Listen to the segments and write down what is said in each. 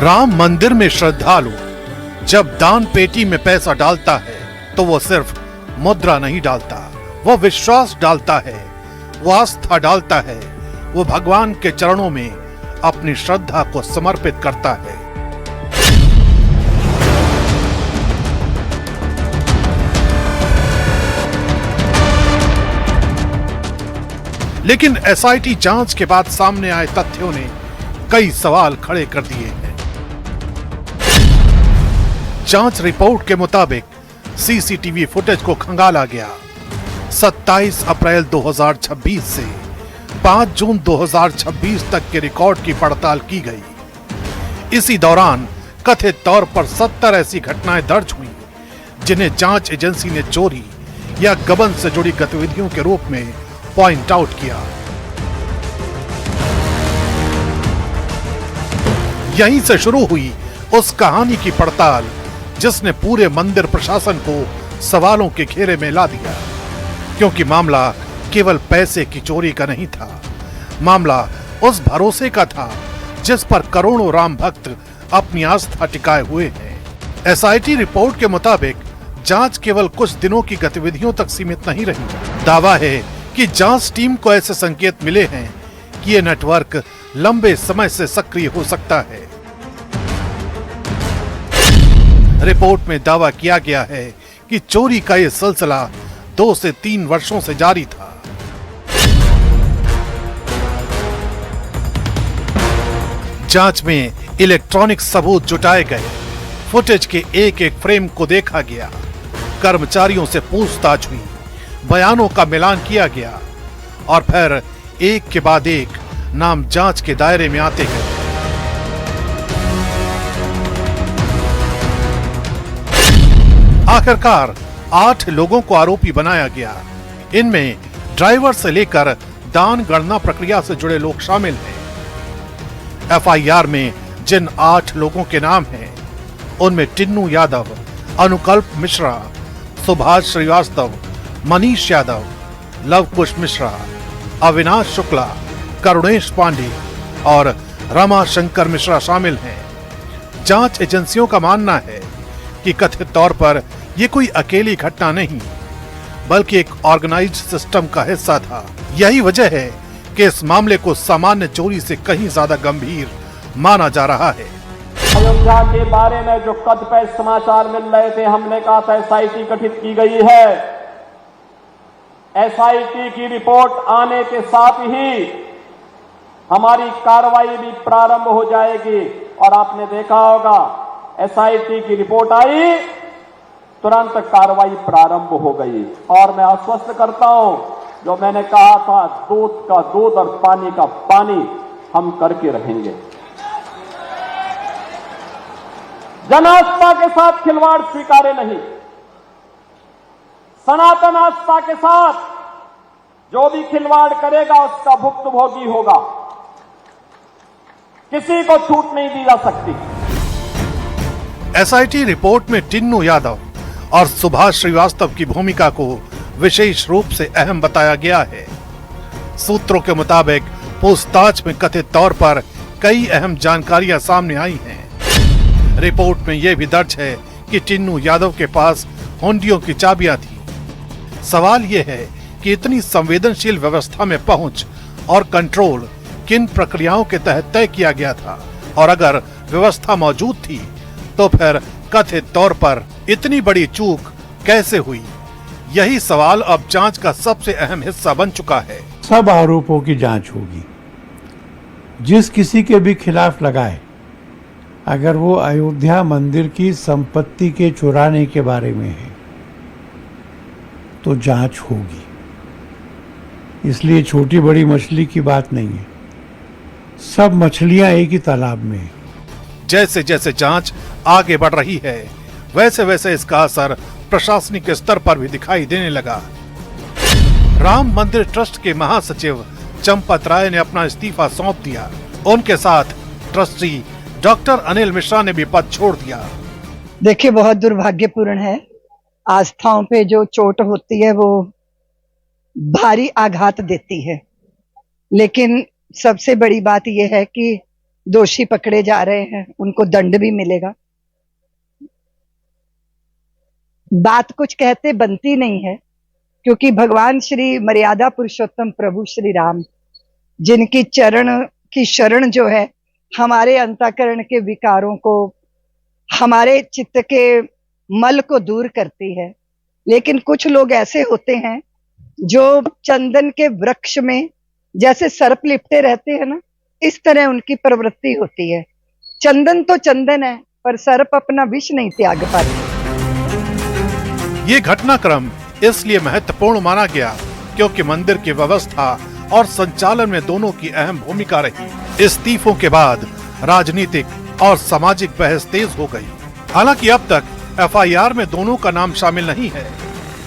राम मंदिर में श्रद्धालु जब दान पेटी में पैसा डालता है तो वो सिर्फ मुद्रा नहीं डालता, वो विश्वास डालता है, वो आस्था डालता है, वो भगवान के चरणों में अपनी श्रद्धा को समर्पित करता है। लेकिन एसआईटी जांच के बाद सामने आए तथ्यों ने कई सवाल खड़े कर दिए हैं। जांच रिपोर्ट के मुताबिक सीसीटीवी फुटेज को खंगाला गया। 27 अप्रैल 2026 से 5 जून 2026 तक के रिकॉर्ड की पड़ताल की गई। इसी दौरान कथित तौर पर 70 ऐसी घटनाएं दर्ज हुई जिन्हें जांच एजेंसी ने चोरी या गबन से जुड़ी गतिविधियों के रूप में पॉइंट आउट किया। यहीं से शुरू हुई उस कहानी की पड़ताल जिसने पूरे मंदिर प्रशासन को सवालों के घेरे में ला दिया, क्योंकि मामला केवल पैसे की चोरी का नहीं था। मामला उस भरोसे का था जिस पर करोड़ों राम भक्त अपनी आस्था टिकाए हुए हैं। एसआईटी रिपोर्ट के मुताबिक जांच केवल कुछ दिनों की गतिविधियों तक सीमित नहीं रही। दावा है कि जांच टीम को ऐसे संकेत मिले हैं कि ये नेटवर्क लंबे समय से सक्रिय हो सकता है। रिपोर्ट में दावा किया गया है कि चोरी का ये सिलसिला 2 से 3 वर्षों से जारी था। जांच में इलेक्ट्रॉनिक सबूत जुटाए गए, फुटेज के एक एक फ्रेम को देखा गया, कर्मचारियों से पूछताछ हुई, बयानों का मिलान किया गया और फिर एक के बाद एक नाम जांच के दायरे में आते गए। आखिरकार 8 लोगों को आरोपी बनाया गया। इनमें ड्राइवर से लेकर दान गणना प्रक्रिया से जुड़े लोग शामिल हैं। एफआईआर में जिन 8 लोगों के नाम हैं, उनमें टिन्नू यादव, अनुकल्प मिश्रा, सुभाष श्रीवास्तव, मनीष यादव, लवकुश मिश्रा, अविनाश शुक्ला, करुणेश पांडे और रमा शंकर मिश्रा शामिल हैं। जांच एजेंसियों का मानना है कि कथित तौर पर यह कोई अकेली घटना नहीं, बल्कि एक ऑर्गेनाइज्ड सिस्टम का हिस्सा था। यही वजह है कि इस मामले को सामान्य चोरी से कहीं ज्यादा गंभीर माना जा रहा है। अयोध्या के बारे में जो कतिपय समाचार मिल रहे थे, हमने कहा था एसआईटी गठित की गई है। एसआईटी की रिपोर्ट आने के साथ ही हमारी कार्रवाई भी प्रारंभ हो जाएगी। और आपने देखा होगा एसआईटी की रिपोर्ट आई, तुरंत कार्रवाई प्रारंभ हो गई। और मैं आश्वस्त करता हूं, जो मैंने कहा था, दूध का दूध और पानी का पानी हम करके रहेंगे। जन आस्था के साथ खिलवाड़ स्वीकार्य नहीं। सनातन आस्था के साथ जो भी खिलवाड़ करेगा उसका भुक्तभोगी होगा। किसी को छूट नहीं दी जा सकती। एसआईटी रिपोर्ट में टिन्नू यादव और सुभाष श्रीवास्तव की भूमिका को विशेष रूप से अहम बताया गया है। सूत्रों के मुताबिक पूछताछ में कथित तौर पर कई अहम जानकारियां सामने आई हैं। रिपोर्ट में यह भी दर्ज है कि टिन्नू यादव के पास हुंडियों की चाबियां थी। सवाल यह है कि इतनी संवेदनशील व्यवस्था में पहुंच और कंट्रोल किन प्रक्रियाओं के तहत तय किया गया था, और अगर व्यवस्था मौजूद थी तो फिर कथित तौर पर इतनी बड़ी चूक कैसे हुई? यही सवाल अब जांच का सबसे अहम हिस्सा बन चुका है। सब आरोपों की जांच होगी। जिस किसी के भी खिलाफ लगाए, अगर वो अयोध्या मंदिर की संपत्ति के चुराने के बारे में है तो जांच होगी। इसलिए छोटी बड़ी मछली की बात नहीं है, सब मछलियां एक ही तालाब में है। जैसे जैसे जांच आगे बढ़ रही है, वैसे वैसे इसका असर प्रशासनिक स्तर पर भी दिखाई देने लगा। राम मंदिर ट्रस्ट के महासचिव चंपत राय ने अपना इस्तीफा सौंप दिया। उनके साथ ट्रस्टी डॉक्टर अनिल मिश्रा ने भी पद छोड़ दिया। देखिए, बहुत दुर्भाग्यपूर्ण है। आस्थाओं पे जो चोट होती है वो भारी आघात देती है। लेकिन सबसे बड़ी बात यह है कि दोषी पकड़े जा रहे हैं, उनको दंड भी मिलेगा। बात कुछ कहते बनती नहीं है, क्योंकि भगवान श्री मर्यादा पुरुषोत्तम प्रभु श्री राम, जिनकी चरण की शरण जो है हमारे अंतःकरण के विकारों को, हमारे चित्त के मल को दूर करती है। लेकिन कुछ लोग ऐसे होते हैं जो चंदन के वृक्ष में जैसे सर्प लिपटे रहते हैं ना, इस तरह उनकी प्रवृत्ति होती है। चंदन तो चंदन है, पर सर्प अपना विष नहीं त्याग पाते। ये घटनाक्रम इसलिए महत्वपूर्ण माना गया क्योंकि मंदिर की व्यवस्था और संचालन में दोनों की अहम भूमिका रही। इस्तीफों के बाद राजनीतिक और सामाजिक बहस तेज हो गई। हालांकि अब तक एफआईआर में दोनों का नाम शामिल नहीं है,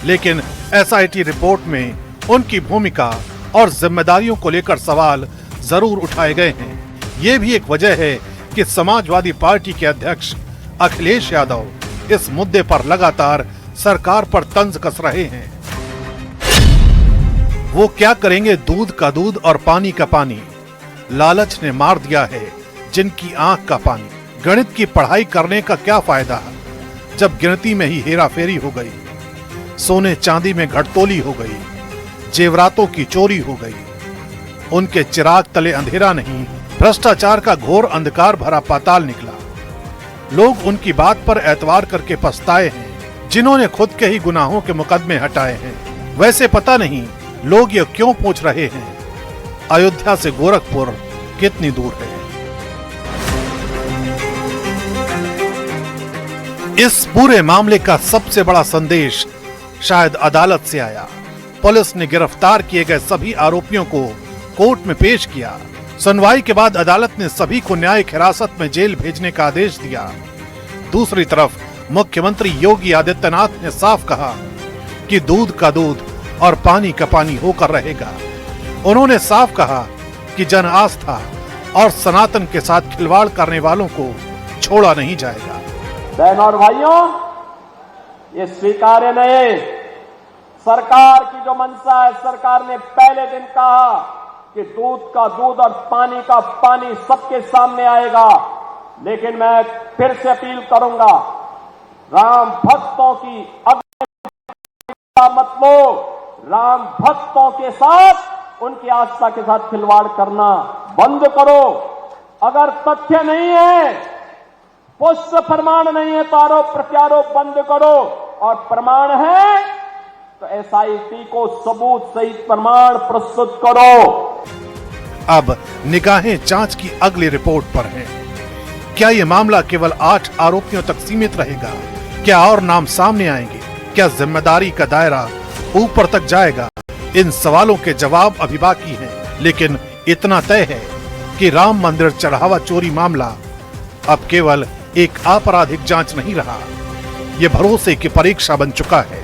लेकिन एसआईटी रिपोर्ट में उनकी भूमिका और जिम्मेदारियों को लेकर सवाल जरूर उठाए गए हैं। ये भी एक वजह है कि समाजवादी पार्टी के अध्यक्ष अखिलेश यादव इस मुद्दे पर लगातार सरकार पर तंज कस रहे हैं। वो क्या करेंगे दूध का दूध और पानी का पानी। लालच ने मार दिया है जिनकी आंख का पानी। गणित की पढ़ाई करने का क्या फायदा जब गिनती में ही हेराफेरी हो गई, सोने चांदी में घटतोली हो गई, जेवरातों की चोरी हो गई। उनके चिराग तले अंधेरा नहीं, भ्रष्टाचार का घोर अंधकार भरा पाताल निकला। लोग उनकी बात पर एतवार करके पछताए हैं, जिन्होंने खुद के ही गुनाहों के मुकदमे हटाए हैं। वैसे पता नहीं लोग ये क्यों पूछ रहे हैं, अयोध्या से गोरखपुर कितनी दूर है। इस पूरे मामले का सबसे बड़ा संदेश शायद अदालत से आया। पुलिस ने गिरफ्तार किए गए सभी आरोपियों को कोर्ट में पेश किया। सुनवाई के बाद अदालत ने सभी को न्यायिक हिरासत में जेल भेजने का आदेश दिया। दूसरी तरफ मुख्यमंत्री योगी आदित्यनाथ ने साफ कहा कि दूध का दूध और पानी का पानी होकर रहेगा। उन्होंने साफ कहा कि जन आस्था और सनातन के साथ खिलवाड़ करने वालों को छोड़ा नहीं जाएगा। बहनों और भाइयों, ये स्वीकार्य नहीं। सरकार की जो मंशा है, सरकार ने पहले दिन कहा कि दूध का दूध और पानी का पानी सबके सामने आएगा। लेकिन मैं फिर से अपील करूंगा, राम भक्तों की मत लो। राम भक्तों के साथ, उनकी आस्था के साथ खिलवाड़ करना बंद करो। अगर तथ्य नहीं है, पुष्ट प्रमाण नहीं है तो आरोप प्रत्यारोप बंद करो, और प्रमाण है तो एसआईटी को सबूत सहित प्रमाण प्रस्तुत करो। अब निगाहें जांच की अगली रिपोर्ट पर हैं। क्या ये मामला केवल 8 आरोपियों तक सीमित रहेगा? क्या और नाम सामने आएंगे? क्या जिम्मेदारी का दायरा ऊपर तक जाएगा? इन सवालों के जवाब अभी बाकी हैं, लेकिन इतना तय है कि राम मंदिर चढ़ावा चोरी मामला अब केवल एक आपराधिक जांच नहीं रहा, ये भरोसे की परीक्षा बन चुका है।